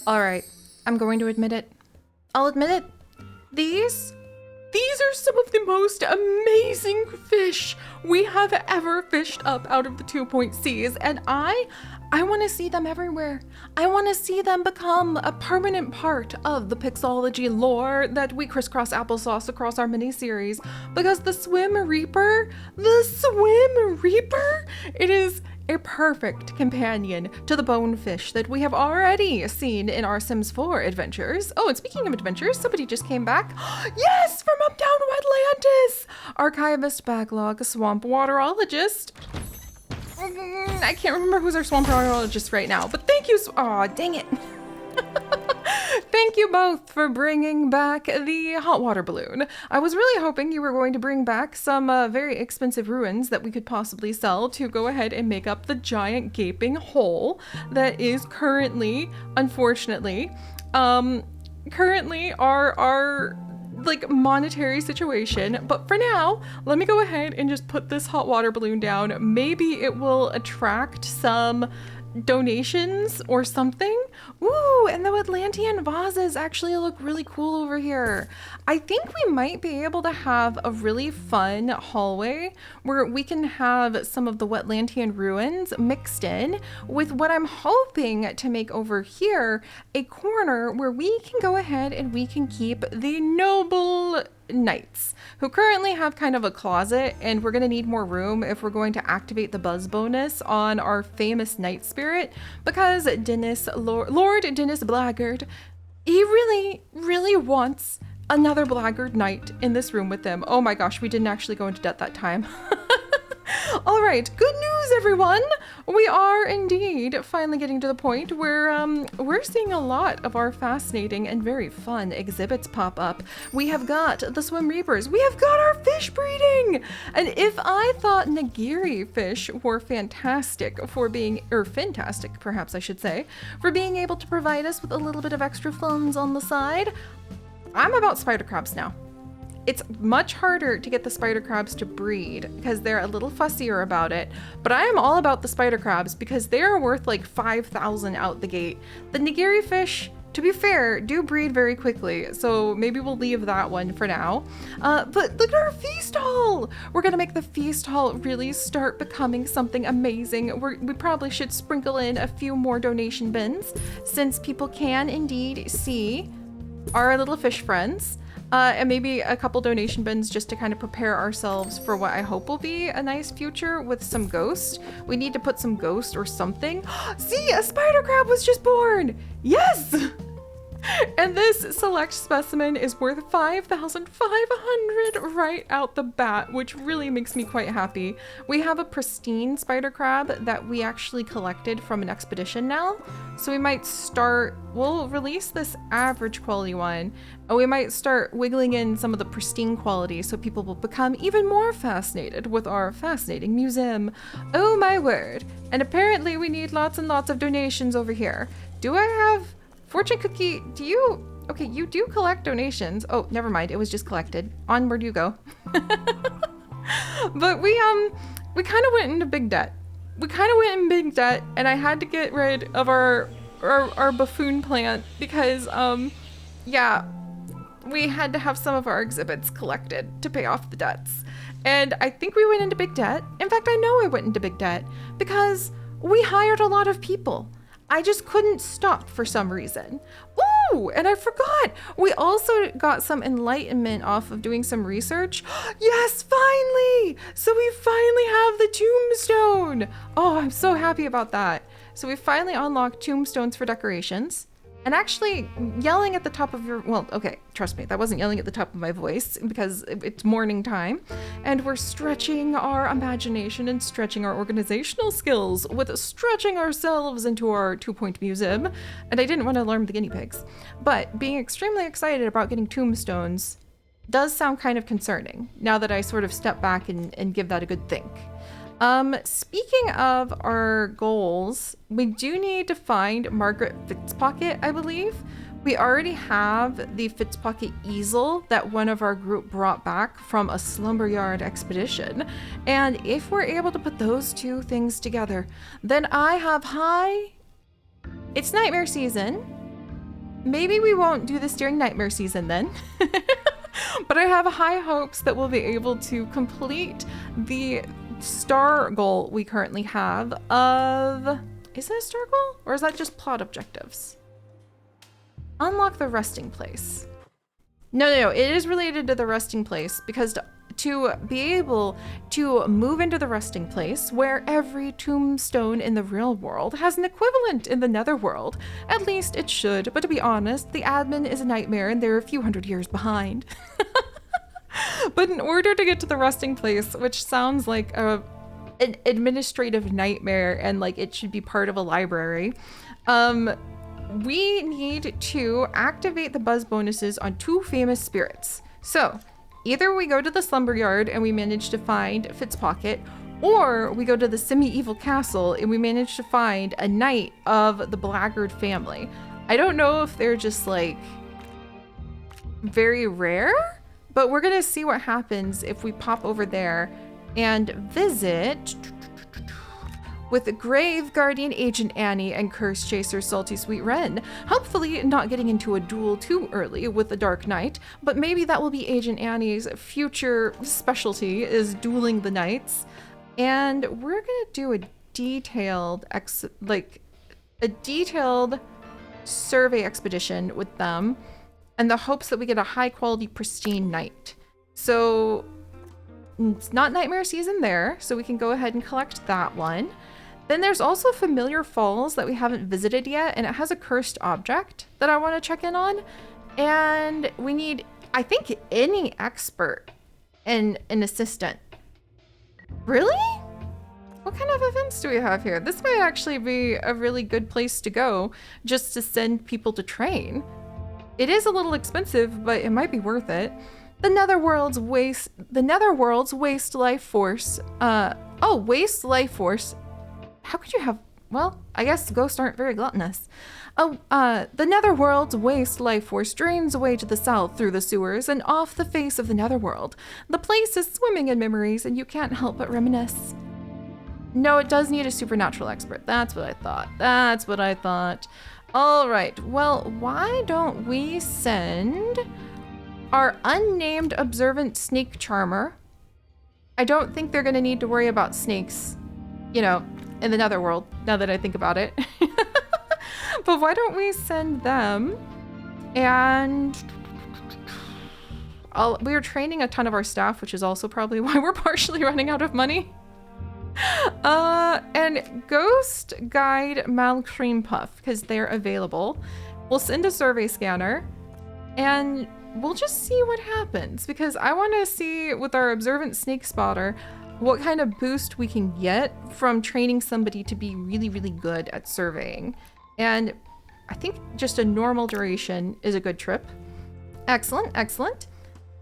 All right, I'm going to admit it. I'll admit it. These are some of the most amazing fish we have ever fished up out of the 2 Point Seas, and I want to see them everywhere. I want to see them become a permanent part of the Pixology lore that we crisscross applesauce across our mini-series, because the Swim Reaper, it is a perfect companion to the bonefish that we have already seen in our Sims 4 adventures. Oh, and speaking of adventures, somebody just came back. Yes, from Uptown Wetlantis! Archivist backlog, swamp waterologist. I can't remember who's our swamp waterologist right now, but thank you. Aw, dang it. Thank you both for bringing back the hot water balloon. I was really hoping you were going to bring back some very expensive ruins that we could possibly sell to go ahead and make up the giant gaping hole that is currently, unfortunately, our like monetary situation. But for now, let me go ahead and just put this hot water balloon down. Maybe it will attract some donations or something. Ooh, and the Atlantean vases actually look really cool over here. I think we might be able to have a really fun hallway where we can have some of the Wetlantean ruins mixed in with what I'm hoping to make over here a corner where we can go ahead and we can keep the noble knights who currently have kind of a closet, and we're going to need more room if we're going to activate the buzz bonus on our famous knight spirit, because Lord Dennis Blackguard, he really wants another Blackguard knight in this room with him. Oh my gosh, we didn't actually go into debt that time. All right, good news, everyone. We are indeed finally getting to the point where we're seeing a lot of our fascinating and very fun exhibits pop up. We have got the Swim Reapers. We have got our fish breeding. And if I thought nigiri fish were fantastic fantastic, perhaps I should say, for being able to provide us with a little bit of extra funds on the side, I'm about spider crabs now. It's much harder to get the spider crabs to breed because they're a little fussier about it, but I am all about the spider crabs because they are worth like 5,000 out the gate. The nigiri fish, to be fair, do breed very quickly, so maybe we'll leave that one for now. But look at our feast hall! We're gonna make the feast hall really start becoming something amazing. We probably should sprinkle in a few more donation bins since people can indeed see our little fish friends. And maybe a couple donation bins just to kind of prepare ourselves for what I hope will be a nice future with some ghost. We need to put some ghost or something. See, a spider crab was just born! Yes! And this select specimen is worth 5,500 right out the bat, which really makes me quite happy. We have a pristine spider crab that we actually collected from an expedition now. So we'll release this average quality one, and we might start wiggling in some of the pristine quality so people will become even more fascinated with our fascinating museum. Oh my word. And apparently we need lots and lots of donations over here. Do I have Fortune Cookie? Okay, you do collect donations. Oh, never mind. It was just collected. Onward you go. But we kind of went into big debt. And I had to get rid of our buffoon plant because, yeah, we had to have some of our exhibits collected to pay off the debts. And I think we went into big debt. In fact, I know I went into big debt because we hired a lot of people. I just couldn't stop for some reason. Ooh, and I forgot. We also got some enlightenment off of doing some research. Yes, finally! So we finally have the tombstone. Oh, I'm so happy about that. So we finally unlocked tombstones for decorations. And actually yelling at the top of well, okay, trust me, that wasn't yelling at the top of my voice because it's morning time. And we're stretching our imagination and stretching our organizational skills with stretching ourselves into our 2-point museum. And I didn't want to alarm the guinea pigs, but being extremely excited about getting tombstones does sound kind of concerning now that I sort of step back and give that a good think. Speaking of our goals, we do need to find Margaret Fitzpocket, I believe. We already have the Fitzpocket easel that one of our group brought back from a slumberyard expedition. And if we're able to put those two things together, then I have it's nightmare season. maybe we won't do this during nightmare season then. But I have high hopes that we'll be able to complete the star goal we currently have of... Is it a star goal? Or is that just plot objectives? Unlock the resting place. No, it is related to the resting place because to be able to move into the resting place where every tombstone in the real world has an equivalent in the netherworld. At least it should, but to be honest, the admin is a nightmare and they're a few hundred years behind. But in order to get to the resting place, which sounds like an administrative nightmare and like it should be part of a library, we need to activate the buzz bonuses on 2 famous spirits. So either we go to the slumber yard and we manage to find Fitzpocket, or we go to the semi-evil castle and we manage to find a knight of the Blackguard family. I don't know if they're just like very rare, but we're gonna see what happens if we pop over there and visit with Grave Guardian Agent Annie and Curse Chaser Salty Sweet Wren. Hopefully not getting into a duel too early with the Dark Knight, but maybe that will be Agent Annie's future specialty, is dueling the knights. And we're gonna do a detailed survey expedition with them in the hopes that we get a high quality pristine knight. So it's not nightmare season there, so we can go ahead and collect that one. Then there's also Familiar Falls that we haven't visited yet, and it has a cursed object that I want to check in on. And we need, I think, any expert and an assistant. Really? What kind of events do we have here? This might actually be a really good place to go just to send people to train. It is a little expensive, but it might be worth it. The Netherworld's Waste Life Force. Waste Life Force. How could you have, well, I guess ghosts aren't very gluttonous. The Netherworld's Waste Life Force drains away to the south through the sewers and off the face of the Netherworld. The place is swimming in memories and you can't help but reminisce. No, it does need a supernatural expert. That's what I thought. All right, well, why don't we send our unnamed observant snake charmer? I don't think they're gonna need to worry about snakes, you know, in the netherworld, now that I think about it. But why don't we send them? And we are training a ton of our staff, which is also probably why we're partially running out of money. And Ghost Guide Malcream Puff, because they're available. We'll send a survey scanner and we'll just see what happens, because I want to see with our observant snake spotter what kind of boost we can get from training somebody to be really, really good at surveying. And I think just a normal duration is a good trip. Excellent, excellent.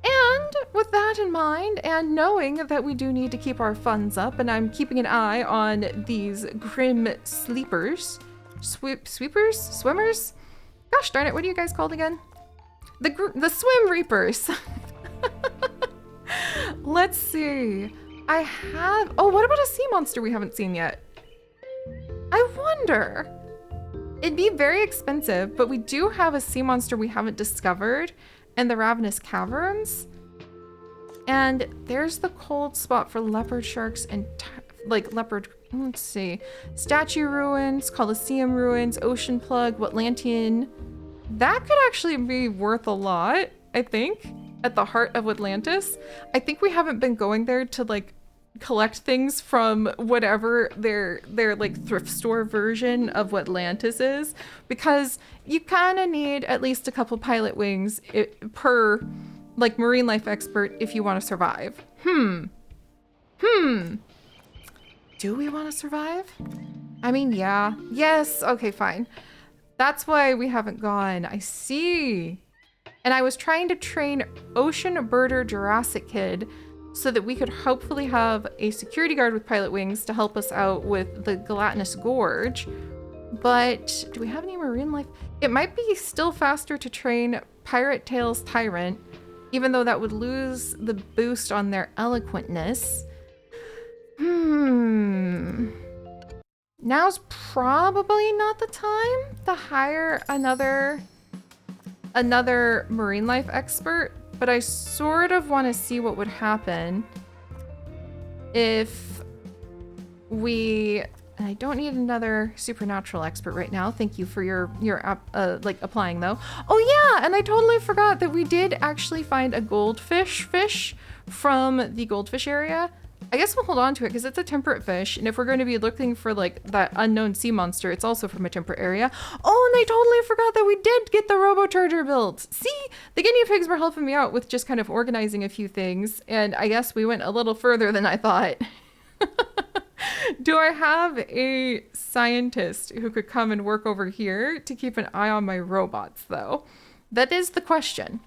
And with that in mind, and knowing that we do need to keep our funds up, and I'm keeping an eye on these grim sleepers, swimmers? Gosh darn it, what are you guys called again? The swim reapers. Let's see. What about a sea monster we haven't seen yet? I wonder. It'd be very expensive, but we do have a sea monster we haven't discovered in the Ravenous Caverns. And there's the cold spot for leopard sharks and let's see. Statue ruins, Colosseum ruins, ocean plug, Watlantian. That could actually be worth a lot, I think, at the heart of Atlantis. I think we haven't been going there to like collect things from whatever their like thrift store version of what Atlantis is, because you kind of need at least a couple pilot wings per like marine life expert if you want to survive. Do we want to survive? I mean, yeah. Yes. Okay, fine. That's why we haven't gone. I see. And I was trying to train Ocean Birder Jurassic Kid so that we could hopefully have a security guard with pilot wings to help us out with the Gelatinous Gorge. But do we have any marine life? It might be still faster to train Pirate Tails Tyrant, even though that would lose the boost on their eloquentness. Now's probably not the time to hire another another marine life expert, but I sort of want to see what would happen if we... And I don't need another supernatural expert right now. Thank you for your like applying though. Oh yeah, and I totally forgot that we did actually find a goldfish fish from the goldfish area. I guess we'll hold on to it because it's a temperate fish, and if we're going to be looking for like that unknown sea monster, it's also from a temperate area. Oh, and I totally forgot that we did get the robocharger built. See, the guinea pigs were helping me out with just kind of organizing a few things, and I guess we went a little further than I thought. Do I have a scientist who could come and work over here to keep an eye on my robots, though? That is the question.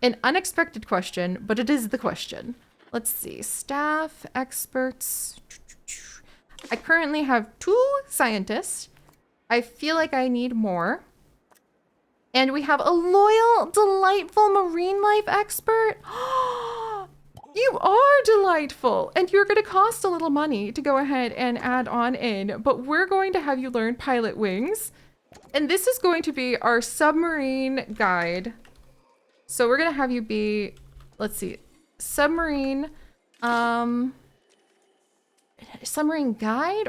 An unexpected question, but it is the question. Let's see. Staff, experts. I currently have 2 scientists. I feel like I need more. And we have a loyal, delightful marine life expert. You are delightful, and you're going to cost a little money to go ahead and add on in, but we're going to have you learn pilot wings, and this is going to be our submarine guide. So we're going to have you be, let's see, submarine guide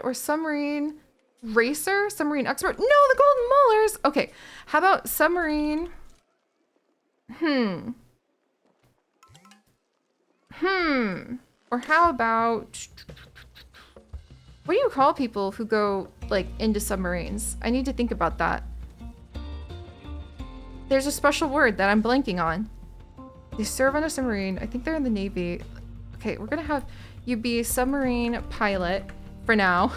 or submarine racer, submarine expert? No, the golden molars. Okay, how about submarine? Or how about, what do you call people who go like into submarines? I need to think about that. There's a special word that I'm blanking on. They serve on a submarine. I think they're in the Navy. Okay, we're gonna have you be submarine pilot for now.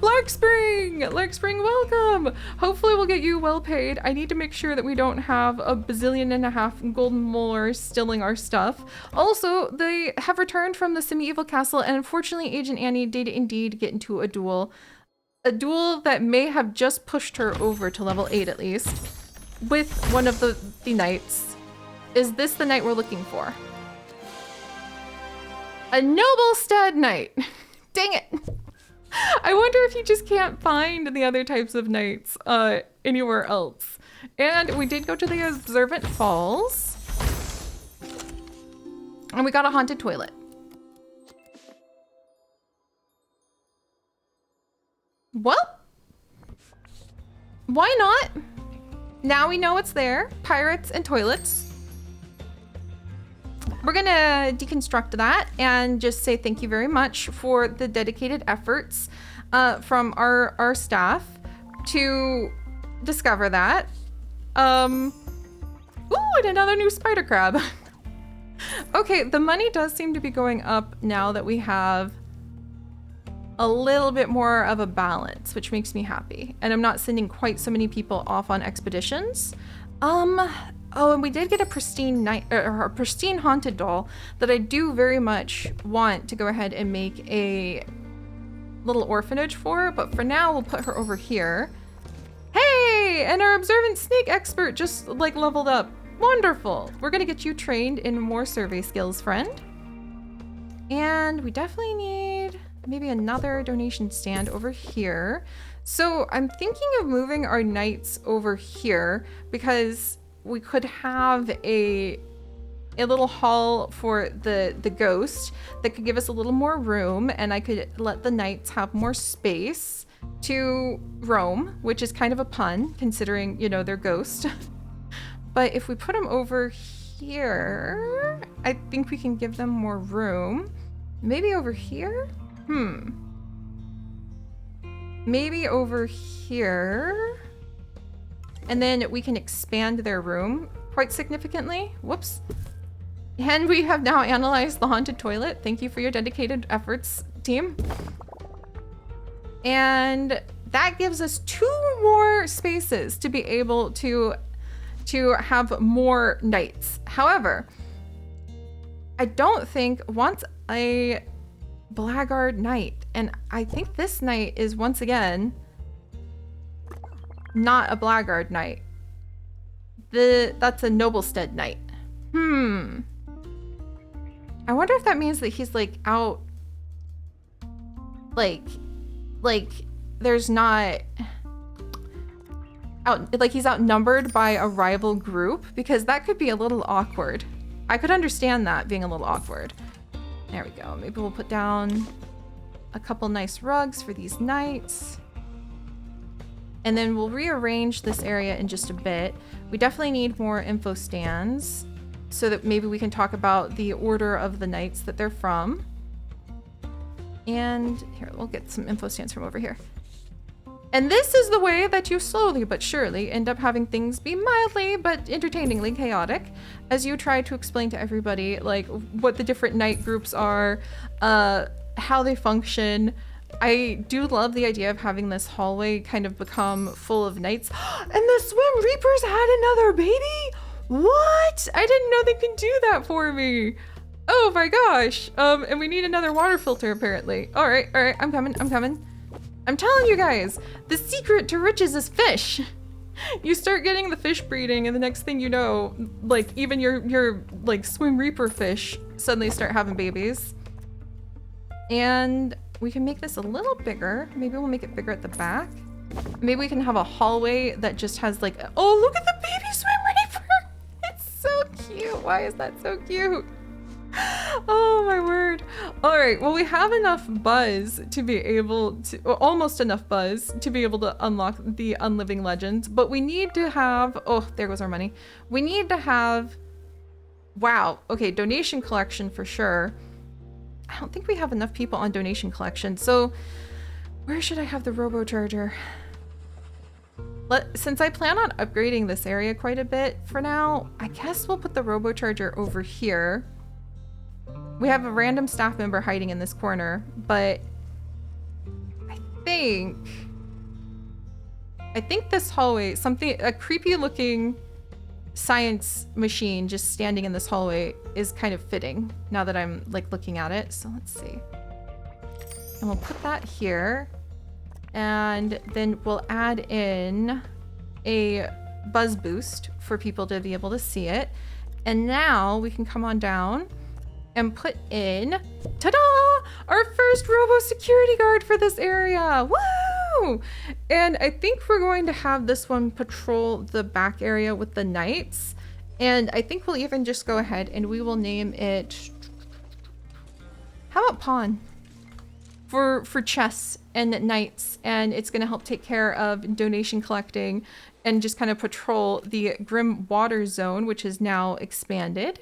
Larkspring, welcome. Hopefully we'll get you well paid. I need to make sure that we don't have a bazillion and a half golden molars stealing our stuff. Also, they have returned from the semi-evil castle, and unfortunately Agent Annie did indeed get into a duel. A duel that may have just pushed her over to level 8 at least, with one of the knights. Is this the knight we're looking for? A noble stead knight. Dang it. I wonder if you just can't find the other types of knights anywhere else. And we did go to the Observant Falls. And we got a haunted toilet. Well, why not? Now we know it's there. Pirates and toilets. We're gonna deconstruct that and just say thank you very much for the dedicated efforts from our staff to discover that. Ooh, and another new spider crab. Okay, the money does seem to be going up now that we have a little bit more of a balance, which makes me happy. And I'm not sending quite so many people off on expeditions. Oh, and we did get a pristine a pristine haunted doll that I do very much want to go ahead and make a little orphanage for, but for now we'll put her over here. Hey, and our observant snake expert just like leveled up. Wonderful. We're gonna get you trained in more survey skills, friend. And we definitely need maybe another donation stand over here. So I'm thinking of moving our knights over here because we could have a little hall for the ghost that could give us a little more room, and I could let the knights have more space to roam, which is kind of a pun considering, you know, they're ghost. But if we put them over here, I think we can give them more room. Maybe over here? Maybe over here. And then we can expand their room quite significantly. Whoops. And we have now analyzed the haunted toilet. Thank you for your dedicated efforts, team. And that gives us 2 more spaces to be able to have more knights. However, I don't think once a blackguard knight, and I think this knight is once again not a blackguard knight. That's a Noblestead knight. I wonder if that means that he's like out, like there's not, like he's outnumbered by a rival group, because that could be a little awkward. I could understand that being a little awkward. There we go. Maybe we'll put down a couple nice rugs for these knights. And then we'll rearrange this area in just a bit. We definitely need more info stands so that maybe we can talk about the order of the knights that they're from. And here, we'll get some info stands from over here. And this is the way that you slowly but surely end up having things be mildly but entertainingly chaotic as you try to explain to everybody like what the different knight groups are, how they function. I do love the idea of having this hallway kind of become full of knights. And the Swim Reapers had another baby? What? I didn't know they could do that for me. Oh my gosh. And we need another water filter apparently. All right, I'm coming. I'm telling you guys, the secret to riches is fish. You start getting the fish breeding and the next thing you know, like even your like Swim Reaper fish suddenly start having babies. And we can make this a little bigger. Maybe we'll make it bigger at the back. Maybe we can have a hallway that just has like, oh, look at the baby Swim Reaper. It's so cute. Why is that so cute? Oh my word. All right, well, we have enough buzz to be able to, almost enough buzz to be able to unlock the Unliving Legends, but we need to have, oh, there goes our money. We need to have, wow, okay, donation collection for sure. I don't think we have enough people on donation collection, so where should I have the robocharger? Since I plan on upgrading this area quite a bit for now, I guess we'll put the robocharger over here. We have a random staff member hiding in this corner, but I think this hallway, a creepy looking science machine just standing in this hallway is kind of fitting now that I'm like looking at it. So let's see. And we'll put that here. And then we'll add in a buzz boost for people to be able to see it. And now we can come on down and put in, ta-da, our first robo security guard for this area. Woo! And I think we're going to have this one patrol the back area with the knights. And I think we'll even just go ahead and we will name it, how about pawn? For chess and knights. And it's going to help take care of donation collecting and just kind of patrol the Grim Water Zone, which is now expanded.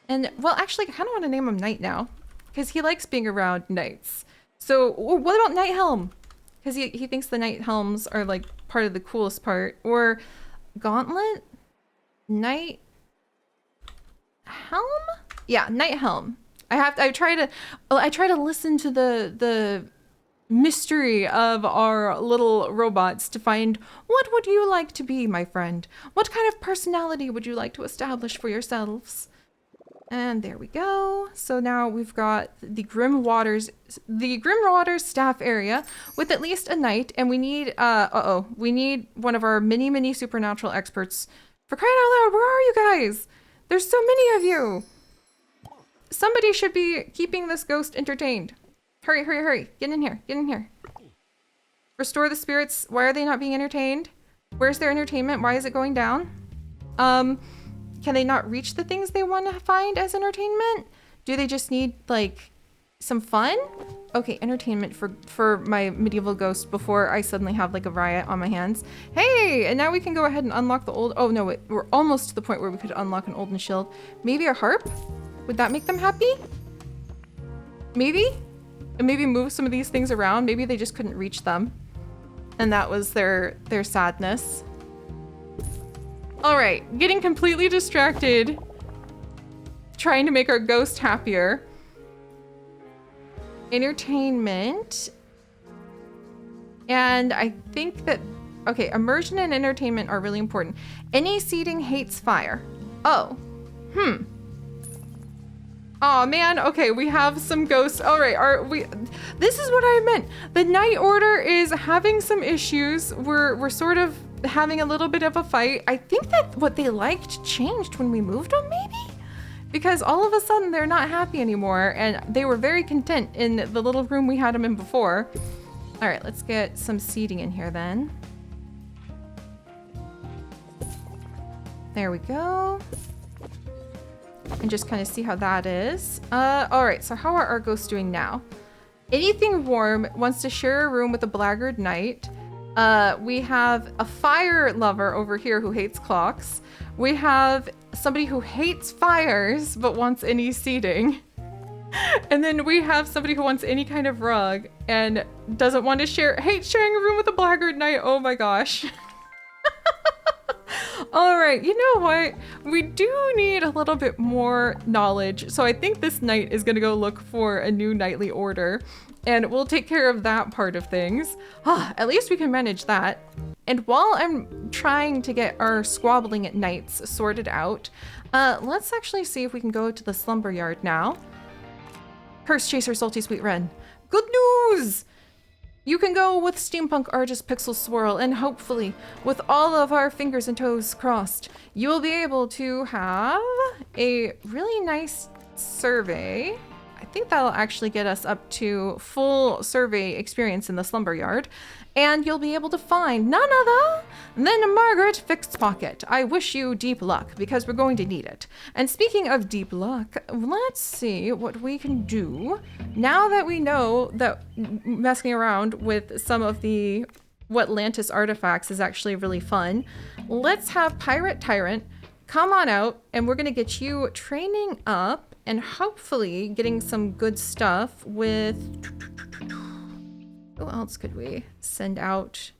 And, well, actually, I kind of want to name him Knight now, because he likes being around knights. So, what about Knight Helm? Because he thinks the Knight Helms are, like, part of the coolest part. Or Gauntlet? Knight Helm? Yeah, Knight Helm. I try to listen to the mystery of our little robots to find, what would you like to be, my friend? What kind of personality would you like to establish for yourselves? And there we go. So now we've got the Grim Waters staff area with at least a knight, and we need we need one of our mini supernatural experts. For crying out loud, where are you guys? There's so many of you. Somebody should be keeping this ghost entertained. Hurry, hurry, hurry. Get in here. Get in here. Restore the spirits. Why are they not being entertained? Where's their entertainment? Why is it going down? Can they not reach the things they want to find as entertainment? Do they just need, like, some fun? Okay, entertainment for my medieval ghost before I suddenly have, like, a riot on my hands. Hey! And now we can go ahead and unlock the old... Oh, no, we're almost to the point where we could unlock an Olden Shield. Maybe a harp? Would that make them happy? Maybe? And maybe move some of these things around. Maybe they just couldn't reach them. And that was their sadness. All right, getting completely distracted, trying to make our ghost happier. Entertainment. And I think that, okay, immersion and entertainment are really important. Any seating hates fire. Oh, oh man, okay, we have some ghosts. All right, this is what I meant. The Night Order is having some issues. We're sort of having a little bit of a fight. I think that what they liked changed when we moved them, maybe? Because all of a sudden they're not happy anymore, and they were very content in the little room we had them in before. All right, let's get some seating in here then. There we go. And just kind of see how that is. All right, so how are our ghosts doing now? Anything warm wants to share a room with a blackguard knight. We have a fire lover over here who hates clocks. We have somebody who hates fires but wants any seating. And then we have somebody who wants any kind of rug and doesn't want to hates sharing a room with a blackguard knight. Oh my gosh. All right, you know what? We do need a little bit more knowledge. So I think this knight is gonna go look for a new knightly order and we'll take care of that part of things. At least we can manage that. And while I'm trying to get our squabbling at knights sorted out, let's actually see if we can go to the slumber yard now. Curse Chaser Salty Sweet Wren. Good news! You can go with Steampunk Artist Pixel Swirl, and hopefully, with all of our fingers and toes crossed, you will be able to have a really nice survey. I think that'll actually get us up to full survey experience in the slumber yard. And you'll be able to find none other than Margaret Fixpocket. I wish you deep luck, because we're going to need it. And speaking of deep luck, let's see what we can do. Now that we know that messing around with some of the Wetlantis artifacts is actually really fun, let's have Pirate Tyrant come on out, and we're going to get you training up and hopefully getting some good stuff with... Who else could we send out?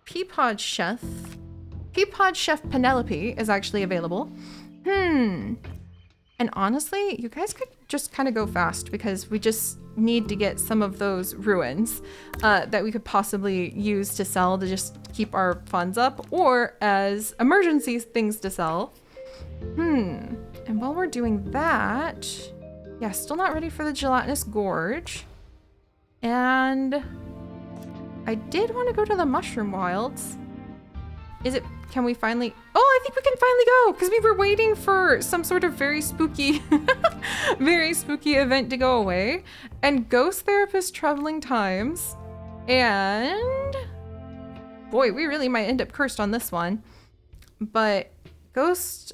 Peapod Chef. Peapod Chef Penelope is actually available. And honestly, you guys could just kind of go fast because we just need to get some of those ruins that we could possibly use to sell to just keep our funds up or as emergency things to sell. And while we're doing that, yeah, still not ready for the Gelatinous Gorge. And I did want to go to the Mushroom Wilds. Can we finally, oh, I think we can finally go because we were waiting for some sort of very spooky, very spooky event to go away. And Ghost Therapist Traveling Times. And boy, we really might end up cursed on this one. But Ghost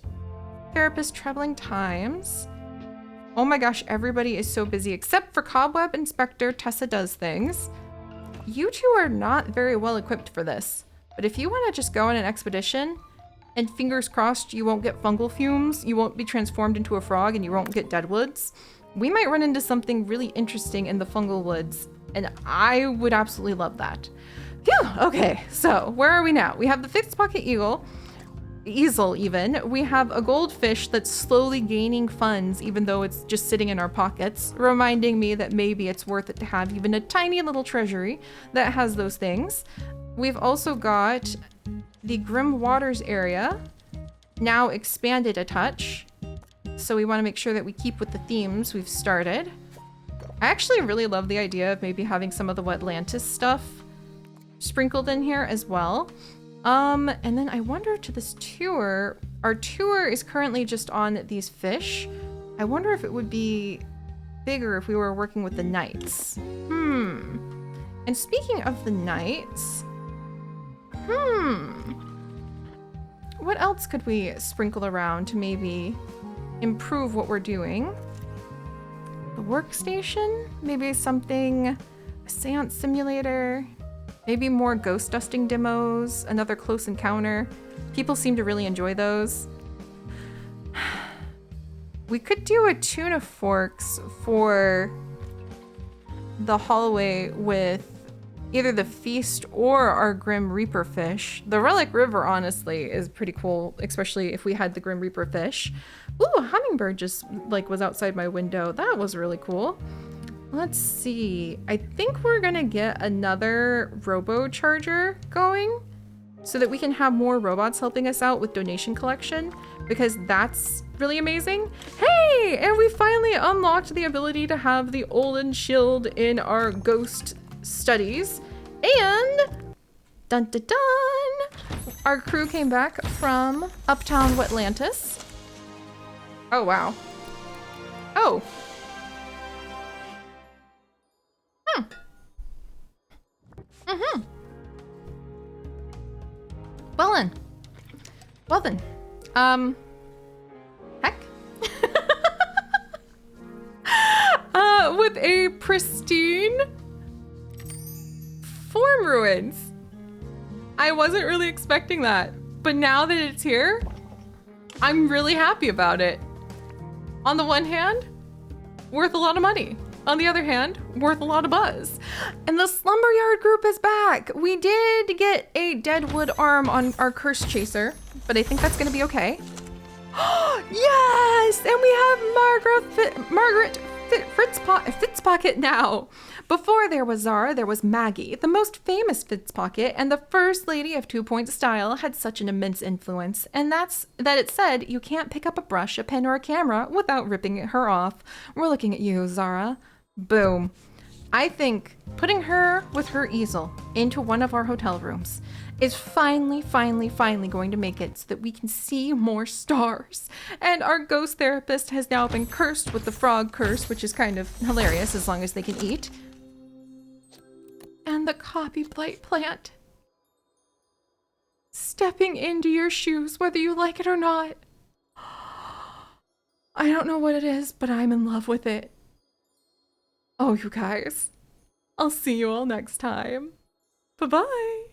Therapist Traveling Times. Oh my gosh, everybody is so busy except for Cobweb Inspector Tessa Does Things. You two are not very well equipped for this, but if you want to just go on an expedition, and fingers crossed you won't get fungal fumes, you won't be transformed into a frog, and you won't get deadwoods, we might run into something really interesting in the fungal woods, and I would absolutely love that. Phew, okay, so where are we now? We have the Fixed Pocket Easel even. We have a goldfish that's slowly gaining funds even though it's just sitting in our pockets, reminding me that maybe it's worth it to have even a tiny little treasury that has those things. We've also got the Grim Waters area, now expanded a touch. So we want to make sure that we keep with the themes we've started. I actually really love the idea of maybe having some of the Wetlantis stuff sprinkled in here as well. And then I wonder to this tour, our tour is currently just on these fish. I wonder if it would be bigger if we were working with the knights. And speaking of the knights, what else could we sprinkle around to maybe improve what we're doing? The workstation? Maybe something, a seance simulator? Maybe more ghost dusting demos, another close encounter. People seem to really enjoy those. We could do a tuna forks for the hallway with either the feast or our Grim Reaper fish. The Relic River, honestly, is pretty cool, especially if we had the Grim Reaper fish. Ooh, a hummingbird just was outside my window. That was really cool. Let's see. I think we're gonna get another robo charger going so that we can have more robots helping us out with donation collection because that's really amazing. Hey, and we finally unlocked the ability to have the Olin Shield in our ghost studies. And dun dun dun, our crew came back from Uptown Wetlantis. Oh wow. Oh. Well then, Heck. With a pristine form ruins. I wasn't really expecting that, but now that it's here, I'm really happy about it. On the one hand, worth a lot of money. On the other hand, worth a lot of buzz. And the Slumberyard group is back. We did get a dead wood arm on our curse chaser, but I think that's gonna be okay. Yes! And we have Margaret Fitzpocket now. Before there was Zara, there was Maggie. The most famous Fitzpocket and the first lady of 2-point style had such an immense influence, and that's that it said you can't pick up a brush, a pen, or a camera without ripping her off. We're looking at you, Zara. Boom. I think putting her with her easel into one of our hotel rooms is finally going to make it so that we can see more stars. And our ghost therapist has now been cursed with the frog curse, which is kind of hilarious as long as they can eat. And the copy blight plant. Stepping into your shoes, whether you like it or not. I don't know what it is, but I'm in love with it. Oh, you guys. I'll see you all next time. Bye-bye.